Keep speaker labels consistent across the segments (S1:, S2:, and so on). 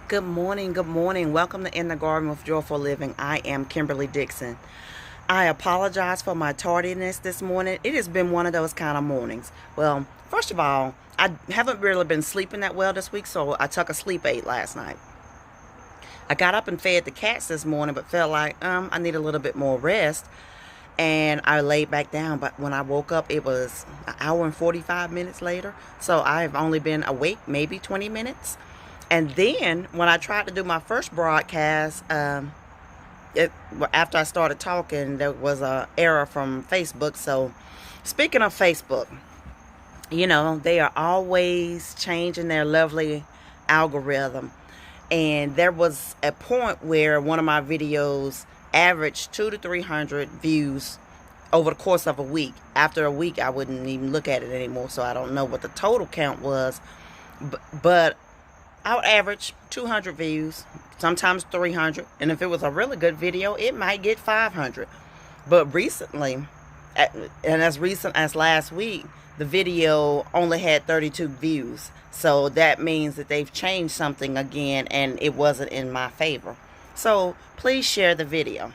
S1: Good morning, good morning. Welcome to In the Garden with Joyful Living. I am Kimberly Dixon. I apologize for my tardiness this morning. It has been one of those kind of mornings. Well, first of all, I haven't really been sleeping that well this week, so I took a sleep aid last night. I got up and fed the cats this morning, but felt like I need a little bit more rest. And I laid back down, but when I woke up, it was an hour and 45 minutes later. So I've only been awake maybe 20 minutes. And then when I tried to do my first broadcast, after I started talking, there was an error from Facebook. So speaking of Facebook, they are always changing their lovely algorithm. And there was a point where one of my videos averaged 200 to 300 views over the course of a week. After a week, I wouldn't even look at it anymore, so I don't know what the total count was. But I would average 200 views, sometimes 300. And if it was a really good video, it might get 500. But recently, and as recent as last week, the video only had 32 views. So that means that they've changed something again and it wasn't in my favor. So please share the video.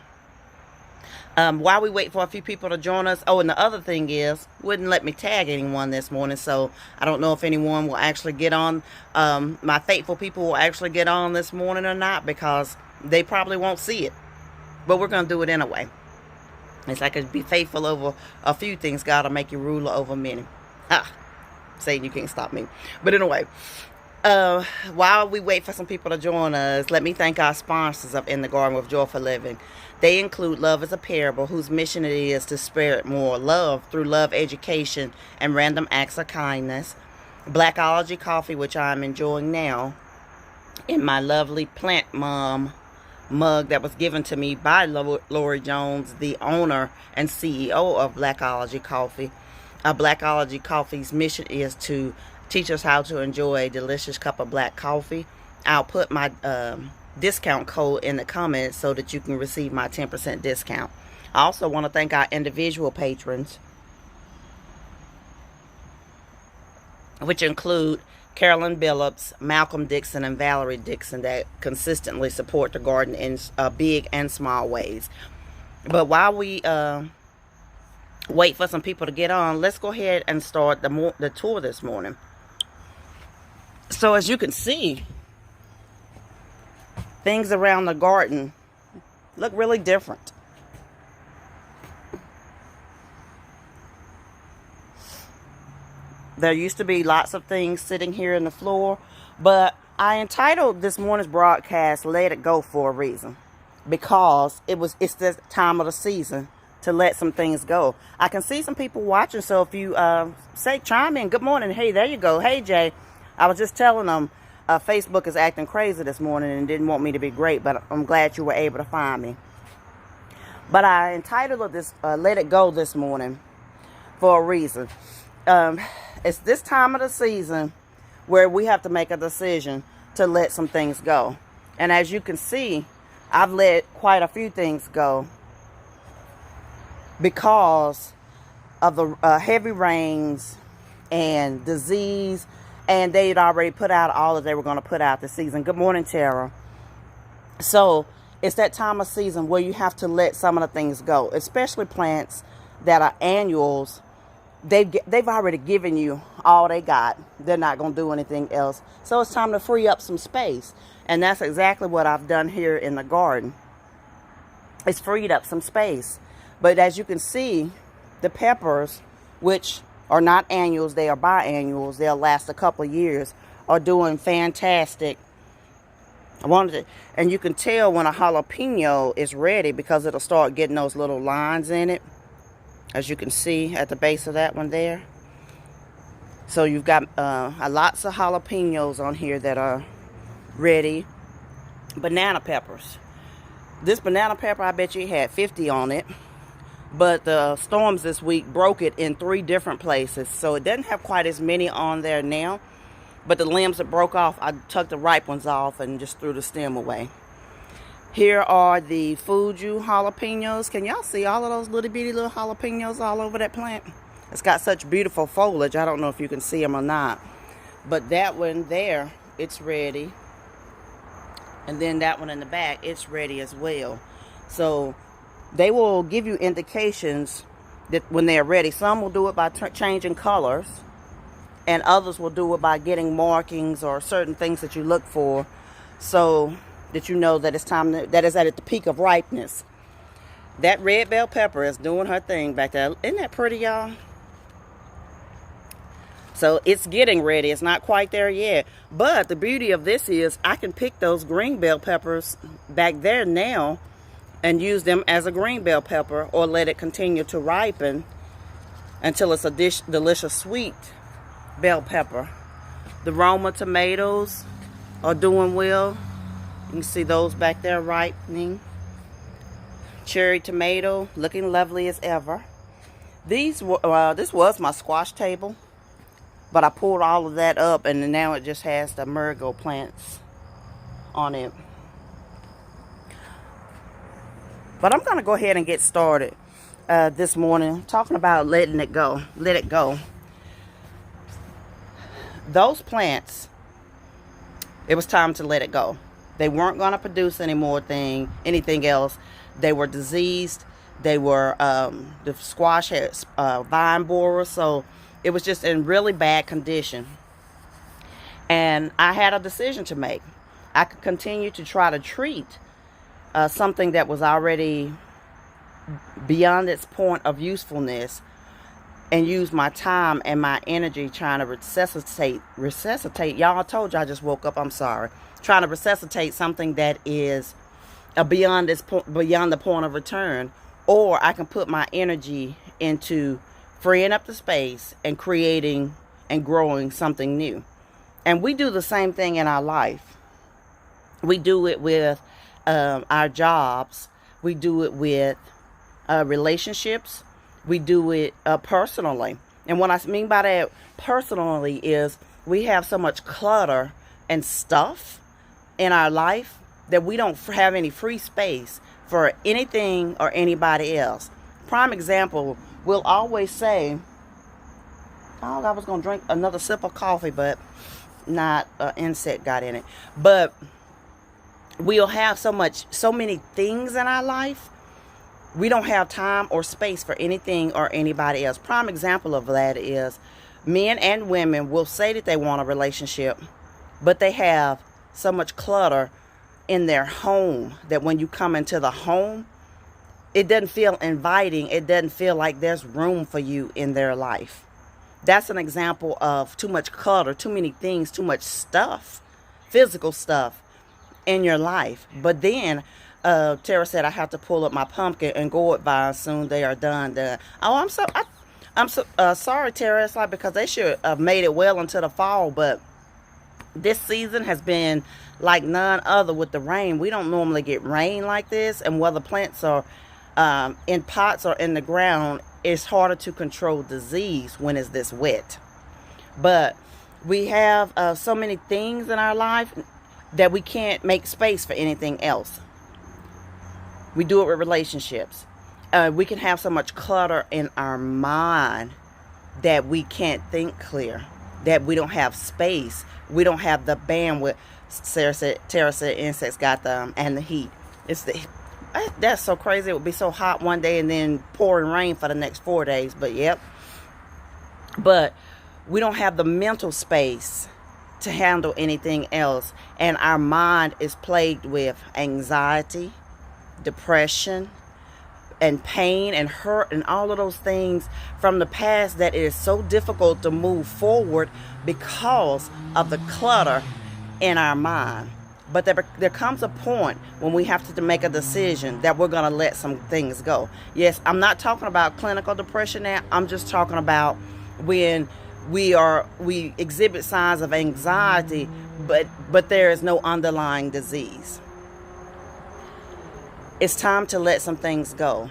S1: While we wait for a few people to join us. Oh, and the other thing is, wouldn't let me tag anyone this morning. So I don't know if anyone will actually get on. My faithful people will actually get on this morning or not, because they probably won't see it. But we're going to do it anyway. It's like be faithful over a few things. God will make you ruler over many. Saying you can't stop me. But anyway, while we wait for some people to join us, let me thank our sponsors of In the Garden with Joyful Living. They include Love is Apparel, whose mission it is to spread more love through love education and random acts of kindness. Blackology Coffee, which I'm enjoying now, in my lovely Plant Mom mug that was given to me by Lori Jones, the owner and CEO of Blackology Coffee. Blackology Coffee's mission is to teach us how to enjoy a delicious cup of black coffee. I'll put my discount code in the comments so that you can receive my 10% discount. I also want to thank our individual patrons, which include Carolyn Billups, Malcolm Dixon, and Valerie Dixon, that consistently support the garden in big and small ways. But while we wait for some people to get on, let's go ahead and start the tour this morning. So as you can see, things around the garden look really different. There used to be lots of things sitting here in the floor, but I entitled this morning's broadcast "Let It Go" for a reason, because it's this time of the season to let some things go. I can see some people watching, so if you chime in. Good morning. Hey, there you go. Hey, Jay. I was just telling them Facebook is acting crazy this morning and didn't want me to be great, but I'm glad you were able to find me. But I entitled this "Let It Go" this morning for a reason. It's this time of the season where we have to make a decision to let some things go. And as you can see, I've let quite a few things go because of the heavy rains and disease. And they'd already put out all that they were going to put out this season. Good morning, Tara. So it's that time of season where you have to let some of the things go, especially plants that are annuals. They've already given you all they got. They're not going to do anything else. So it's time to free up some space. And that's exactly what I've done here in the garden. It's freed up some space. But as you can see, the peppers, which are not annuals, they are biannuals, they'll last a couple of years, are doing fantastic. And you can tell when a jalapeno is ready because it'll start getting those little lines in it, as you can see at the base of that one there. So you've got lots of jalapenos on here that are ready. Banana peppers. This banana pepper, I bet you had 50 on it. But the storms this week broke it in 3 different places. So it doesn't have quite as many on there now. But the limbs that broke off, I took the ripe ones off and just threw the stem away. Here are the Fuji jalapenos. Can y'all see all of those little bitty little jalapenos all over that plant? It's got such beautiful foliage. I don't know if you can see them or not. But that one there, it's ready. And then that one in the back, it's ready as well. So they will give you indications that when they're ready. Some will do it by changing colors, and others will do it by getting markings or certain things that you look for, so that you know that it's time that is at the peak of ripeness. That red bell pepper is doing her thing back there. Isn't that pretty, y'all? So it's getting ready. It's not quite there yet. But the beauty of this is I can pick those green bell peppers back there now and use them as a green bell pepper, or let it continue to ripen until it's a delicious sweet bell pepper. The Roma tomatoes are doing well. You can see those back there ripening. Cherry tomato looking lovely as ever. This was my squash table, but I pulled all of that up, and now it just has the marigold plants on it. But I'm going to go ahead and get started this morning talking about letting it go. Let it go. Those plants, it was time to let it go. They weren't going to produce anything else. They were diseased. They were, the squash had vine borers, so it was just in really bad condition. And I had a decision to make. I could continue to try to treat something that was already beyond its point of usefulness, and use my time and my energy trying to resuscitate. Y'all, I told you I just woke up. I'm sorry. Trying to resuscitate something that is beyond the point of return. Or I can put my energy into freeing up the space and creating and growing something new. And we do the same thing in our life. We do it with our jobs. We do it with relationships. We do it personally. And what I mean by that personally is we have so much clutter and stuff in our life that we don't have any free space for anything or anybody else. Prime example, we'll always say, oh, I was going to drink another sip of coffee, but not an insect got in it. But we'll have so many things in our life. We don't have time or space for anything or anybody else. Prime example of that is men and women will say that they want a relationship, but they have so much clutter in their home that when you come into the home, it doesn't feel inviting. It doesn't feel like there's room for you in their life. That's an example of too much clutter, too many things, too much stuff, physical stuff in your life. But then Tara said I have to pull up my pumpkin and gourd vines soon. They are done. Oh, I'm so sorry, Tara. It's like because they should have made it well into the fall, but this season has been like none other with the rain. We don't normally get rain like this, and whether plants are in pots or in the ground, it's harder to control disease when it's this wet. But we have so many things in our life that we can't make space for anything else. We do it with relationships. We can have so much clutter in our mind that we can't think clear, that we don't have space. We don't have the bandwidth. Tara said insects got them and the heat. That's so crazy. It would be so hot one day and then pouring rain for the next 4 days. But yep. But we don't have the mental space to handle anything else. And our mind is plagued with anxiety, depression, and pain and hurt and all of those things from the past that it is so difficult to move forward because of the clutter in our mind. But there comes a point when we have to make a decision that we're going to let some things go. Yes, I'm not talking about clinical depression now. I'm just talking about when we exhibit signs of anxiety, but there is no underlying disease. It's time to let some things go.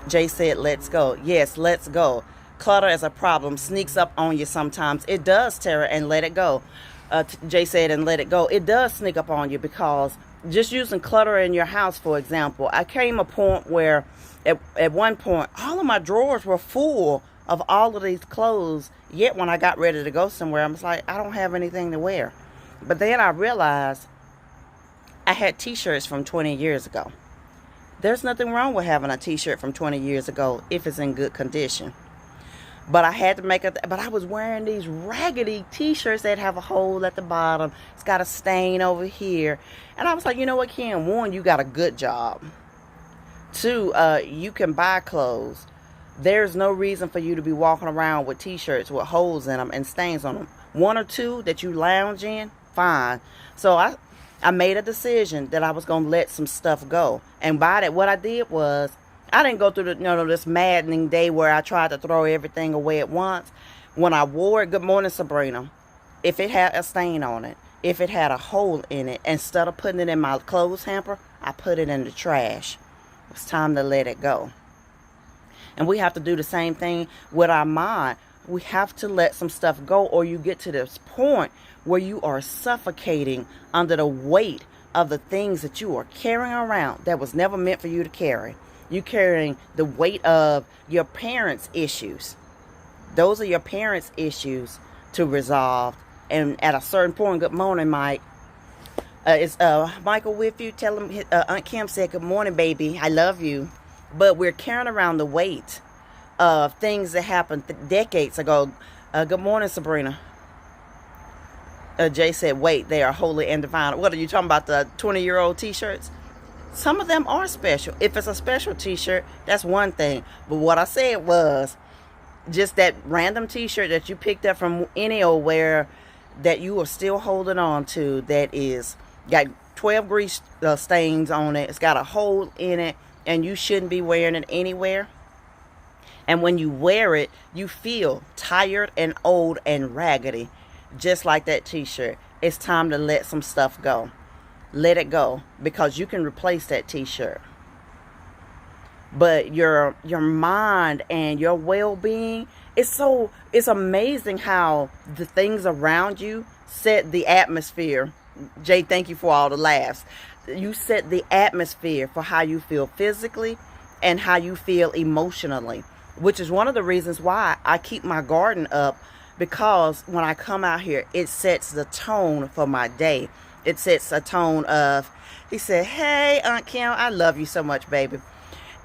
S1: Jay said, let's go. Yes, let's go. Clutter is a problem, sneaks up on you sometimes. It does, Tara, and let it go. Jay said, and let it go. It does sneak up on you because just using clutter in your house, for example, I came a point where at one point, all of my drawers were full of all of these clothes. Yet when I got ready to go somewhere, I was like, I don't have anything to wear. But then I realized I had t-shirts from 20 years ago. There's nothing wrong with having a t-shirt from 20 years ago if it's in good condition. But I had to make it. But I was wearing these raggedy t-shirts that have a hole at the bottom. It's got a stain over here. And I was like, you know what, Kim? One, you got a good job. Two, you can buy clothes. There's no reason for you to be walking around with t-shirts with holes in them and stains on them. One or two that you lounge in, fine. So I made a decision that I was going to let some stuff go. And by that, what I did was, I didn't go through this maddening day where I tried to throw everything away at once. When I wore it, good morning, Sabrina, if it had a stain on it, if it had a hole in it, instead of putting it in my clothes hamper, I put it in the trash. It's time to let it go. And we have to do the same thing with our mind. We have to let some stuff go, or you get to this point where you are suffocating under the weight of the things that you are carrying around that was never meant for you to carry. You carrying the weight of your parents' issues. Those are your parents' issues to resolve. And at a certain point, good morning, Mike. Is Michael with you? Tell him Aunt Kim said, good morning, baby. I love you. But we're carrying around the weight of things that happened decades ago. Good morning, Sabrina. Jay said, wait, they are holy and divine. What are you talking about, the 20-year-old t-shirts? Some of them are special. If it's a special t-shirt, that's one thing. But what I said was, just that random t-shirt that you picked up from any old where that you are still holding on to, that is got 12 grease stains on it, it's got a hole in it, and you shouldn't be wearing it anywhere. And when you wear it, you feel tired and old and raggedy, just like that t-shirt. It's time to let some stuff go. Let it go, because you can replace that t-shirt. But your mind and your well-being, it's amazing how the things around you set the atmosphere. Jay, thank you for all the laughs. You set the atmosphere for how you feel physically and how you feel emotionally, which is one of the reasons why I keep my garden up, because when I come out here, it sets the tone for my day. It sets a tone of, he said, hey, Aunt Kim, I love you so much, baby.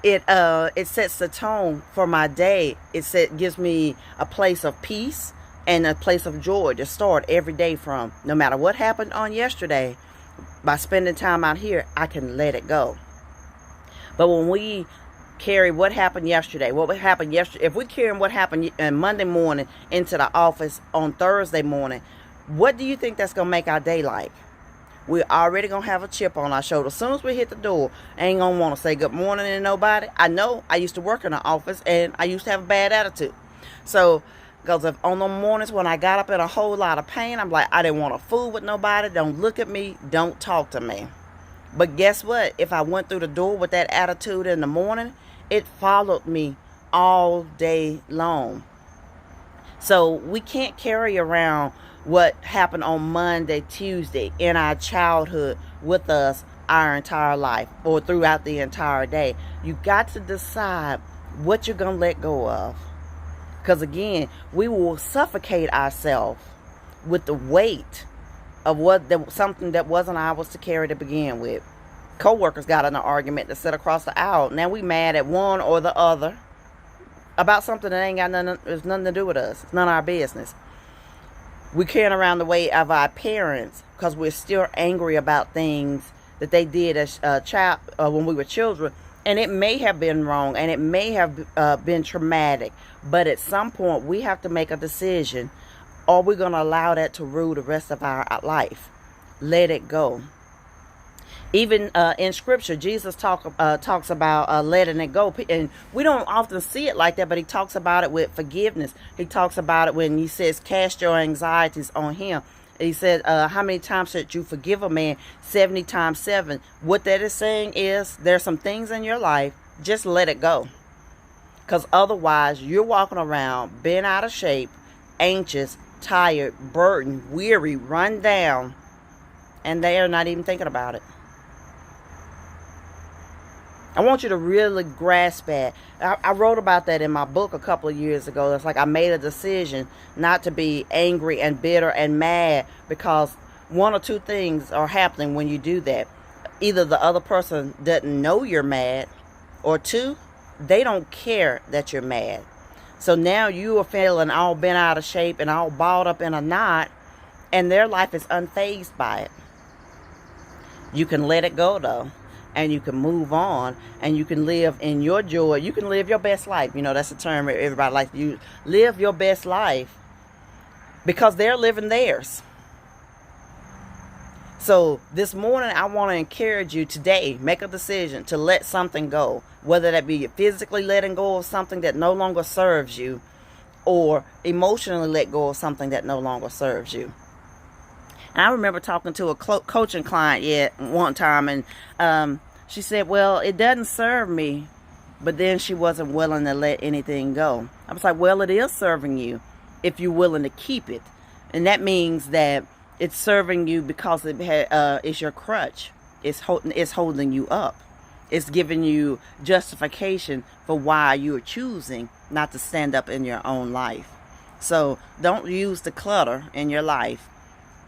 S1: It sets the tone for my day. It gives me a place of peace and a place of joy to start every day from. No matter what happened on yesterday, by spending time out here, I can let it go. But when we carry what happened yesterday, if we carry what happened Monday morning into the office on Thursday morning, what do you think that's going to make our day like? We're already going to have a chip on our shoulder. As soon as we hit the door, I ain't going to want to say good morning to nobody. I know I used to work in the office and I used to have a bad attitude. So, because on the mornings when I got up in a whole lot of pain, I'm like, I didn't want to fool with nobody. Don't look at me. Don't talk to me. But guess what? If I went through the door with that attitude in the morning, it followed me all day long. So we can't carry around what happened on Monday, Tuesday in our childhood with us our entire life or throughout the entire day. You got to decide what you're going to let go of. Because again, we will suffocate ourselves with the weight of something that wasn't ours to carry to begin with. Co-workers got in an argument to sit across the aisle. Now we mad at one or the other about something that ain't got nothing to do with us. It's none of our business. We carrying around the weight of our parents because we're still angry about things that they did as a child when we were children. And it may have been wrong and it may have been traumatic. But at some point, we have to make a decision. Are we going to allow that to rule the rest of our life? Let it go. Even in Scripture, Jesus talks about letting it go. And we don't often see it like that, but he talks about it with forgiveness. He talks about it when he says, cast your anxieties on him. He said, how many times should you forgive a man? 70 times 7. What that is saying is there's some things in your life, just let it go. Because otherwise, you're walking around being out of shape, anxious, tired, burdened, weary, run down, and they are not even thinking about it. I want you to really grasp that. I wrote about that in my book a couple of years ago. It's like I made a decision not to be angry and bitter and mad because one or two things are happening when you do that. Either the other person doesn't know you're mad, or two, they don't care that you're mad. So now you are feeling all bent out of shape and all balled up in a knot, and their life is unfazed by it. You can let it go though, and you can move on, and you can live in your joy. You can live your best life. You know, that's a term everybody likes to use. Live your best life, because they're living theirs. So this morning, I want to encourage you today, make a decision to let something go. Whether that be physically letting go of something that no longer serves you, or emotionally let go of something that no longer serves you. And I remember talking to a coaching client one time, and she said, well, it doesn't serve me. But then she wasn't willing to let anything go. I was like, well, it is serving you if you're willing to keep it. And that means that it's serving you because it's your crutch. It's holding you up. It's giving you justification for why you're choosing not to stand up in your own life. So don't use the clutter in your life,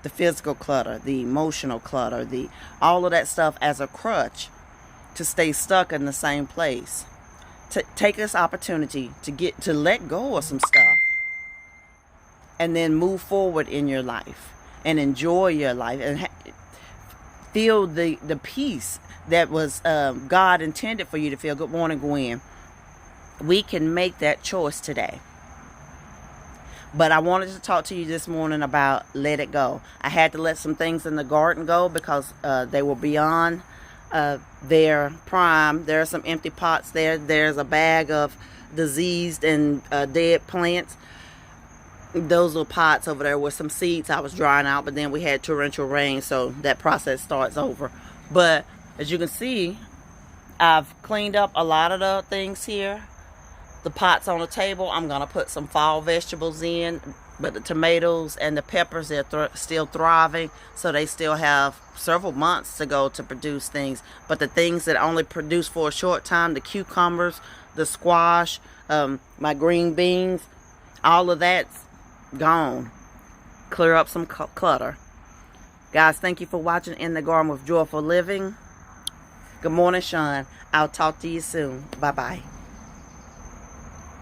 S1: the physical clutter, the emotional clutter, all of that stuff as a crutch to stay stuck in the same place. Take this opportunity to let go of some stuff, and then move forward in your life and enjoy your life and feel the peace that was God intended for you to feel. Good morning, Gwen. We can make that choice today. But I wanted to talk to you this morning about let it go. I had to let some things in the garden go because they were beyond their prime. There are some empty pots there. There's a bag of diseased and dead plants. Those little pots over there with some seeds I was drying out, but then we had torrential rain, so that process starts over. But as you can see, I've cleaned up a lot of the things here. The pots on the table, I'm going to put some fall vegetables in, but the tomatoes and the peppers, they're still thriving, so they still have several months to go to produce things. But the things that only produce for a short time, the cucumbers, the squash, my green beans, all of that's gone. Clear up some clutter. Guys, thank you for watching In the Garden with Joyful Living. Good morning, Sean. I'll talk to you soon. Bye-bye.